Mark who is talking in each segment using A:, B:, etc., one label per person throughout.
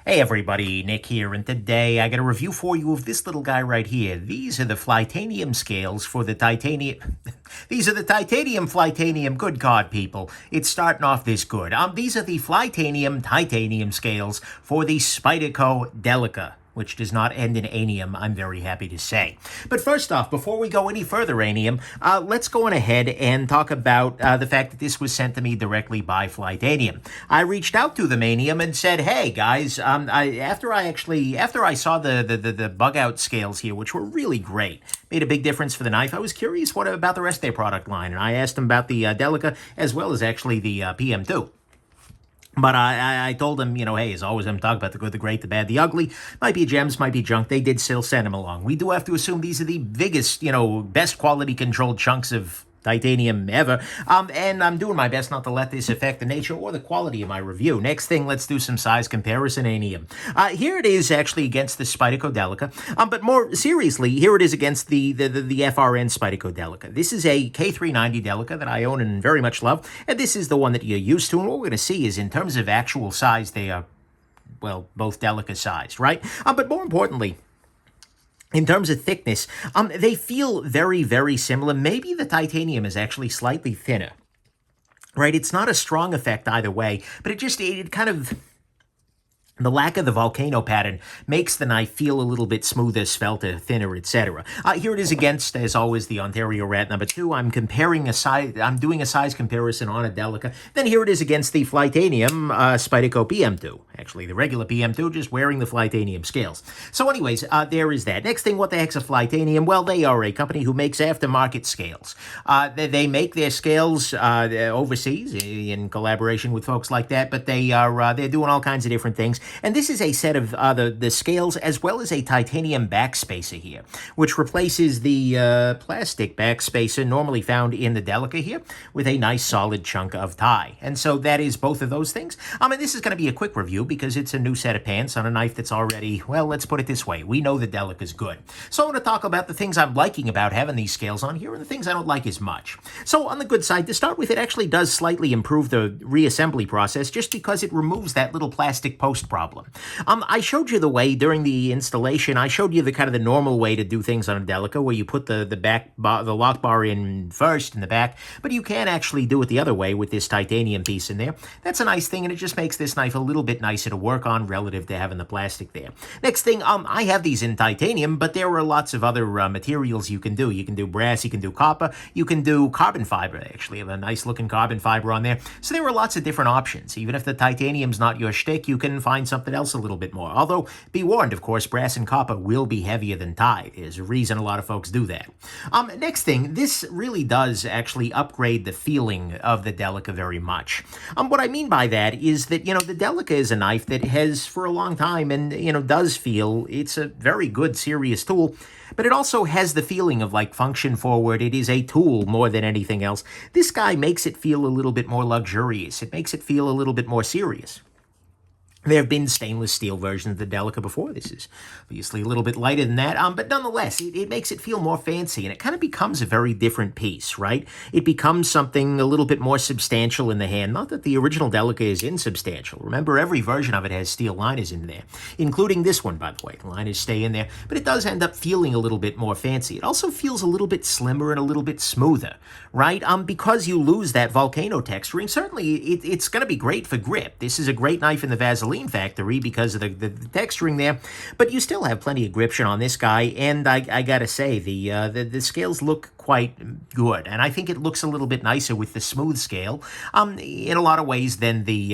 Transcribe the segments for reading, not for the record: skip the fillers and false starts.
A: Hey everybody, Nick here, and today I got a review for you of this little guy right here. These are the Flytanium scales for the titanium... These are the titanium Flytanium, good God, people. It's starting off this good. These are the Flytanium titanium scales for the Spyderco Delica, which does not end in anium, I'm very happy to say. But first off, before we go any further, anium, let's go on ahead and talk about the fact that this was sent to me directly by Flytanium. I reached out to them, anium, and said, hey, guys, after I saw the bug-out scales here, which were really great, made a big difference for the knife, I was curious what about the rest of their product line, and I asked them about the Delica as well as actually the PM2. But I told them, hey, as always, I'm talking about the good, the great, the bad, the ugly. Might be gems, might be junk. They did still send them along. We do have to assume these are the biggest, best quality controlled chunks of titanium ever. And I'm doing my best not to let this affect the nature or the quality of my review. Next thing, let's do some size comparison, anium. Here it is actually against the Spyderco Delica. But more seriously, here it is against the FRN Spyderco Delica. This is a K390 Delica that I own and very much love. And this is the one that you're used to. And what we're going to see is in terms of actual size, they are, well, both Delica sized, right? But more importantly, in terms of thickness, they feel very, very similar. Maybe the titanium is actually slightly thinner, right? It's not a strong effect either way, but it kind of... The lack of the volcano pattern makes the knife feel a little bit smoother, svelter, thinner, etc. Here it is against, as always, the Ontario Rat number 2. I'm doing a size comparison on a Delica. Then here it is against the Flytanium Spyderco PM2. Actually, the regular PM2, just wearing the Flytanium scales. So anyways, there is that. Next thing, what the heck's a Flytanium? Well, they are a company who makes aftermarket scales. They make their scales overseas in collaboration with folks like that, but they're doing all kinds of different things. And this is a set of the scales as well as a titanium backspacer here, which replaces the plastic backspacer normally found in the Delica here with a nice solid chunk of tie. And so that is both of those things. And this is going to be a quick review because it's a new set of pants on a knife that's already, well, let's put it this way. We know the Delica is good. So I'm going to talk about the things I'm liking about having these scales on here and the things I don't like as much. So on the good side, to start with, it actually does slightly improve the reassembly process just because it removes that little plastic post problem. I showed you the way during the installation. I showed you the kind of the normal way to do things on a Delica, where you put the lock bar in first in the back, but you can actually do it the other way with this titanium piece in there. That's a nice thing, and it just makes this knife a little bit nicer to work on relative to having the plastic there. Next thing, I have these in titanium, but there are lots of other materials you can do. You can do brass, you can do copper, you can do carbon fiber. They actually have a nice looking carbon fiber on there. So there are lots of different options. Even if the titanium's not your shtick, you can find something else a little bit more. Although, be warned, of course, brass and copper will be heavier than tie. There's a reason a lot of folks do that. Next thing, this really does actually upgrade the feeling of the Delica very much. What I mean by that is that, the Delica is a knife that has, for a long time, and, does feel it's a very good, serious tool, but it also has the feeling of, like, function forward. It is a tool more than anything else. This guy makes it feel a little bit more luxurious. It makes it feel a little bit more serious. There have been stainless steel versions of the Delica before. This is obviously a little bit lighter than that, but nonetheless, it makes it feel more fancy, and it kind of becomes a very different piece, right? It becomes something a little bit more substantial in the hand. Not that the original Delica is insubstantial. Remember, every version of it has steel liners in there, including this one, by the way. The liners stay in there, but it does end up feeling a little bit more fancy. It also feels a little bit slimmer and a little bit smoother, right? Because you lose that volcano texturing, certainly it's going to be great for grip. This is a great knife in the Vaseline factory because of the texturing there, but you still have plenty of gription on this guy, and I gotta say, the scales look quite good, and I think it looks a little bit nicer with the smooth scale in a lot of ways than the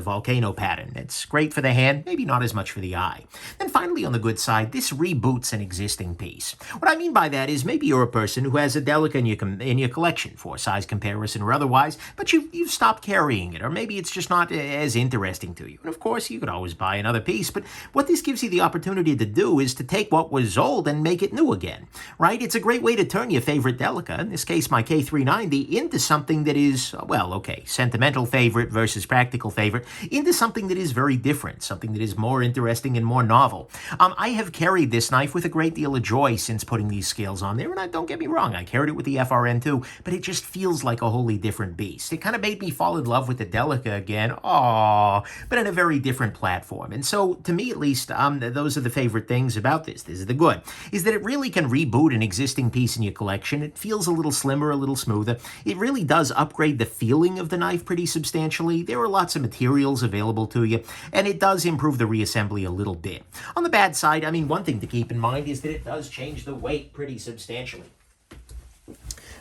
A: volcano pattern. It's great for the hand, maybe not as much for the eye. Then finally, on the good side, this reboots an existing piece. What I mean by that is maybe you're a person who has a Delica in your collection for size comparison or otherwise, but you've stopped carrying it, or maybe it's just not as interesting to you. And of course, you could always buy another piece, but what this gives you the opportunity to do is to take what was old and make it new again, right? It's a great way to turn turn your favorite Delica, in this case my K390, into something that is, well, okay, sentimental favorite versus practical favorite, into something that is very different, something that is more interesting and more novel. I have carried this knife with a great deal of joy since putting these scales on there, and don't get me wrong, I carried it with the FRN too, but it just feels like a wholly different beast. It kind of made me fall in love with the Delica again, aww, but in a very different platform. And so, to me at least, those are the favorite things about this. This is the good, is that it really can reboot an existing piece in your collection. It feels a little slimmer, a little smoother. It really does upgrade the feeling of the knife pretty substantially. There are lots of materials available to you, and it does improve the reassembly a little bit. On the bad side, I mean, one thing to keep in mind is that it does change the weight pretty substantially.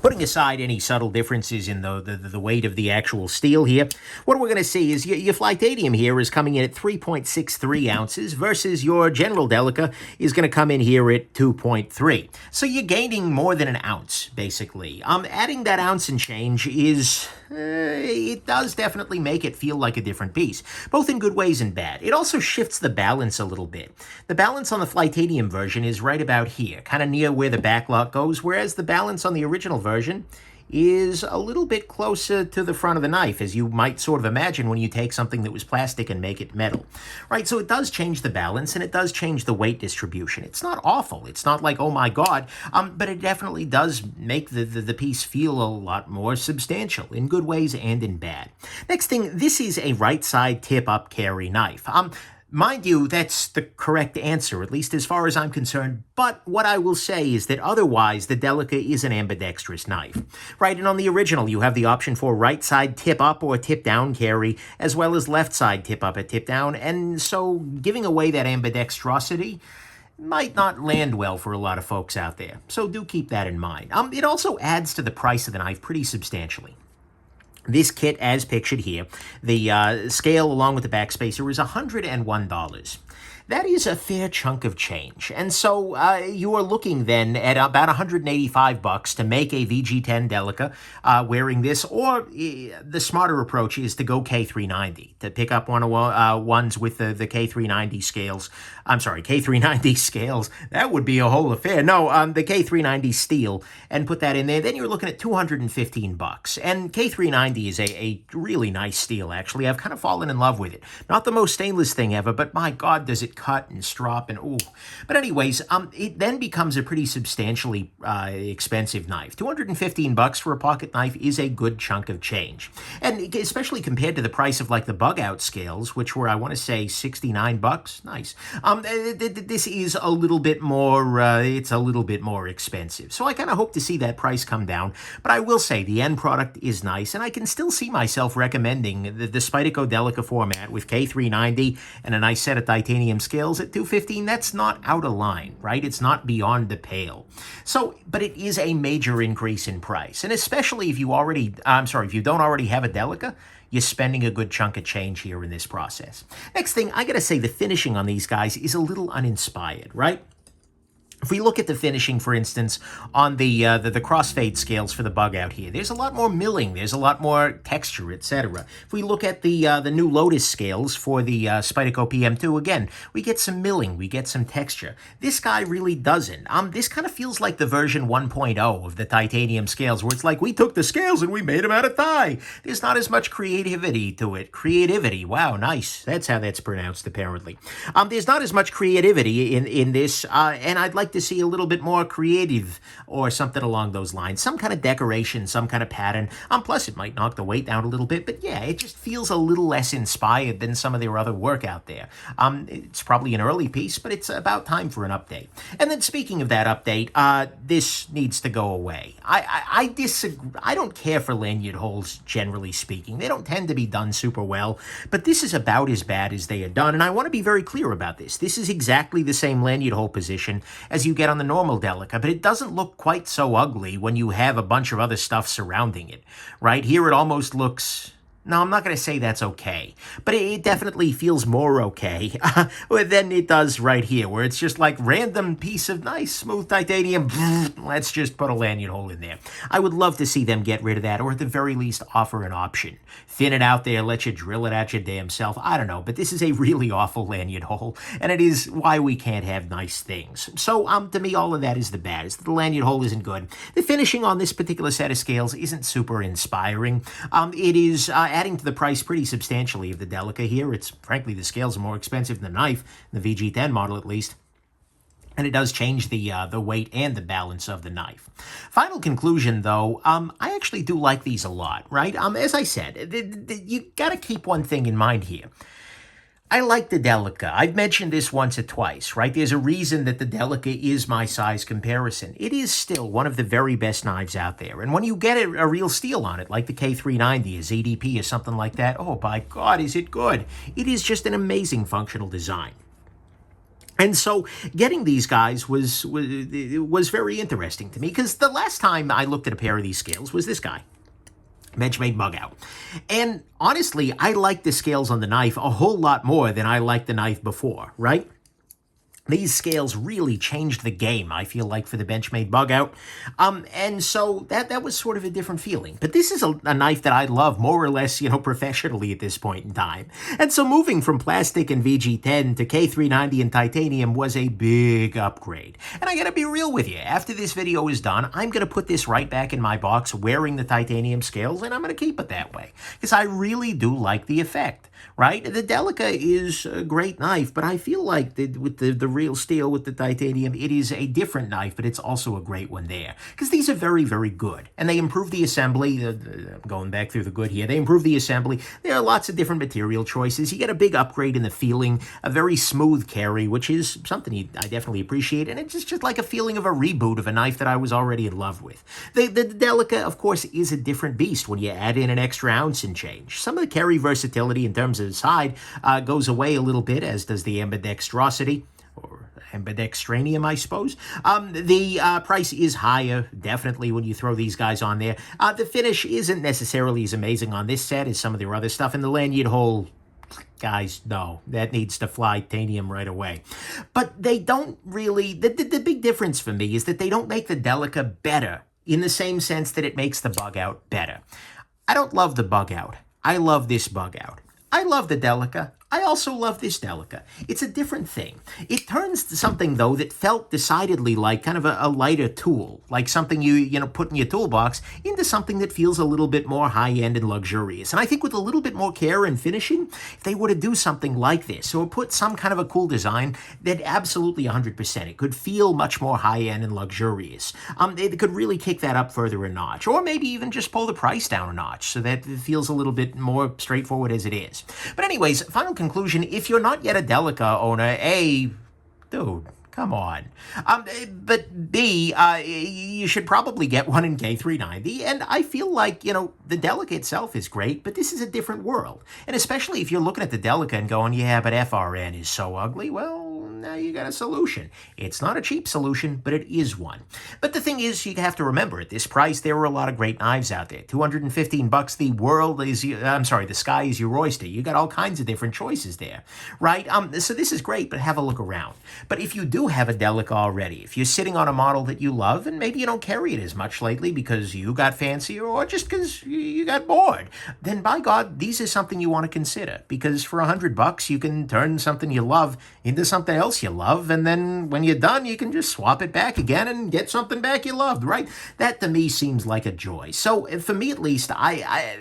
A: Putting aside any subtle differences in the weight of the actual steel here, what we're going to see is your Flytanium here is coming in at 3.63 ounces versus your General Delica is going to come in here at 2.3. So you're gaining more than an ounce, basically. Adding that ounce and change is... it does definitely make it feel like a different piece, both in good ways and bad. It also shifts the balance a little bit. The balance on the Flytanium version is right about here, kind of near where the backlock goes, whereas the balance on the original version is a little bit closer to the front of the knife, as you might sort of imagine when you take something that was plastic and make it metal. Right, so it does change the balance, and it does change the weight distribution. It's not awful. It's not like, oh my God, but it definitely does make the piece feel a lot more substantial, in good ways and in bad. Next thing, this is a right side tip-up carry knife. Mind you, that's the correct answer, at least as far as I'm concerned, but what I will say is that otherwise, the Delica is an ambidextrous knife, right? And on the original, you have the option for right side tip-up or tip-down carry, as well as left side tip-up or tip-down, and so giving away that ambidextrosity might not land well for a lot of folks out there, so do keep that in mind. It also adds to the price of the knife pretty substantially. This kit, as pictured here, the scale along with the backspacer is $101. That is a fair chunk of change. And so you are looking then at about $185 to make a VG10 Delica wearing this, or the smarter approach is to go K390, to pick up ones with the K390 scales. I'm sorry, K390 scales. That would be a whole affair. No, the K390 steel, and put that in there. Then you're looking at $215. And K390 is a really nice steel, actually. I've kind of fallen in love with it. Not the most stainless thing ever, but my God, does it cut and strop and ooh. But anyways, it then becomes a pretty substantially expensive knife. $215 for a pocket knife is a good chunk of change. And especially compared to the price of like the bug out scales, which were, I want to say, $69. Nice. This is a little bit more, it's a little bit more expensive. So I kind of hope to see that price come down. But I will say the end product is nice, and I can still see myself recommending the Spyderco Delica format with K390 and a nice set of titanium scales at $215. That's not out of line, right? It's not beyond the pale. So, but it is a major increase in price. And especially if you if you don't already have a Delica, you're spending a good chunk of change here in this process. Next thing, I gotta say the finishing on these guys is a little uninspired, right? If we look at the finishing, for instance, on the crossfade scales for the bug out here, there's a lot more milling, there's a lot more texture, etc. If we look at the new Lotus scales for the Spyderco PM2, again, we get some milling, we get some texture. This guy really doesn't. This kind of feels like the version 1.0 of the titanium scales, where it's like, we took the scales and we made them out of thigh. There's not as much creativity to it. Creativity, wow, nice. That's how that's pronounced, apparently. There's not as much creativity in this, and I'd like to see a little bit more creative or something along those lines. Some kind of decoration, some kind of pattern. Plus, it might knock the weight down a little bit, but yeah, it just feels a little less inspired than some of their other work out there. It's probably an early piece, but it's about time for an update. And then speaking of that update, this needs to go away. I disagree. I don't care for lanyard holes, generally speaking. They don't tend to be done super well, but this is about as bad as they are done, and I want to be very clear about this. This is exactly the same lanyard hole position as you get on the normal Delica, but it doesn't look quite so ugly when you have a bunch of other stuff surrounding it, right? Here it almost looks No, I'm not going to say that's okay, but it definitely feels more okay than it does right here, where it's just like random piece of nice smooth titanium. Let's just put a lanyard hole in there. I would love to see them get rid of that, or at the very least offer an option. Thin it out there, let you drill it at your damn self. I don't know, but this is a really awful lanyard hole, and it is why we can't have nice things. So, to me, all of that is the bad. Is that the lanyard hole isn't good. The finishing on this particular set of scales isn't super inspiring. It is adding to the price pretty substantially of the Delica here. It's, frankly, the scales are more expensive than the knife, the VG10 model at least. And it does change the weight and the balance of the knife. Final conclusion, though, I actually do like these a lot, right? As I said, you got to keep one thing in mind here. I like the Delica. I've mentioned this once or twice, right? There's a reason that the Delica is my size comparison. It is still one of the very best knives out there. And when you get a real steal on it, like the K390 or ZDP or something like that, oh, by God, is it good. It is just an amazing functional design. And so getting these guys was very interesting to me, because the last time I looked at a pair of these scales was this guy. Benchmade Bug Out. And honestly, I like the scales on the knife a whole lot more than I liked the knife before, right? These scales really changed the game, I feel like, for the Benchmade Bug Out. And so that was sort of a different feeling. But this is a knife that I love more or less, professionally at this point in time. And so moving from plastic and VG10 to K390 and titanium was a big upgrade. And I gotta be real with you, after this video is done, I'm gonna put this right back in my box wearing the titanium scales, and I'm gonna keep it that way. Because I really do like the effect. Right? The Delica is a great knife, but I feel like with the real steel, with the titanium, it is a different knife, but it's also a great one there. Because these are very, very good. And they improve the assembly. Going back through the good here, they improve the assembly. There are lots of different material choices. You get a big upgrade in the feeling, a very smooth carry, which is something I definitely appreciate. And it's just like a feeling of a reboot of a knife that I was already in love with. The Delica, of course, is a different beast when you add in an extra ounce and change. Some of the carry versatility in terms of the side goes away a little bit, as does the ambidextrosity, or ambidextranium, I suppose. The price is higher, definitely, when you throw these guys on there. The finish isn't necessarily as amazing on this set as some of their other stuff, and the lanyard hole, guys, no, that needs to Flytanium right away. But they don't really, the big difference for me is that they don't make the Delica better in the same sense that it makes the Bug Out better. I don't love the Bug Out. I love this Bug Out. I love the Delica. I also love this Delica. It's a different thing. It turns to something, though, that felt decidedly like kind of a lighter tool, like something you put in your toolbox, into something that feels a little bit more high-end and luxurious. And I think with a little bit more care and finishing, if they were to do something like this, or put some kind of a cool design, that absolutely 100%. It could feel much more high-end and luxurious. It could really kick that up further a notch, or maybe even just pull the price down a notch, so that it feels a little bit more straightforward as it is. But anyways, final conclusion, if you're not yet a Delica owner, A, dude, come on. But B, you should probably get one in K390. And I feel like, the Delica itself is great, but this is a different world. And especially if you're looking at the Delica and going, yeah, but FRN is so ugly, well, now you got a solution. It's not a cheap solution, but it is one. But the thing is, you have to remember, at this price, there are a lot of great knives out there. $215, the world is, the sky is your oyster. You got all kinds of different choices there, right? So this is great, but have a look around. But if you do have a Delica already, if you're sitting on a model that you love, and maybe you don't carry it as much lately because you got fancier, or just because you got bored, then by God, these are something you want to consider. Because for $100, you can turn something you love into something else you love, and then when you're done, you can just swap it back again and get something back you loved, right? That to me seems like a joy. So for me at least,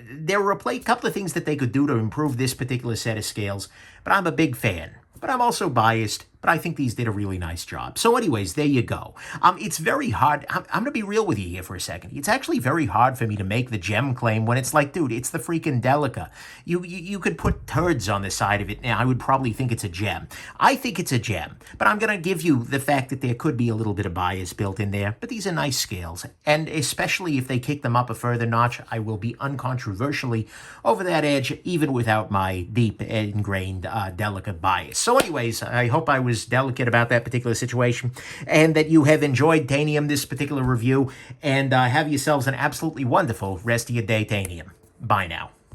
A: there were a couple of things that they could do to improve this particular set of scales, but I'm a big fan. But I'm also biased, but I think these did a really nice job. So anyways, there you go. It's very hard. I'm going to be real with you here for a second. It's actually very hard for me to make the gem claim when it's like, dude, it's the freaking Delica. You could put turds on the side of it, and I would probably think it's a gem. I think it's a gem, but I'm going to give you the fact that there could be a little bit of bias built in there, but these are nice scales, and especially if they kick them up a further notch, I will be uncontroversially over that edge, even without my deep ingrained Delica bias. So anyways, I hope I was delicate about that particular situation, and that you have enjoyed Tanium, this particular review, and have yourselves an absolutely wonderful rest of your day, Tanium. Bye now.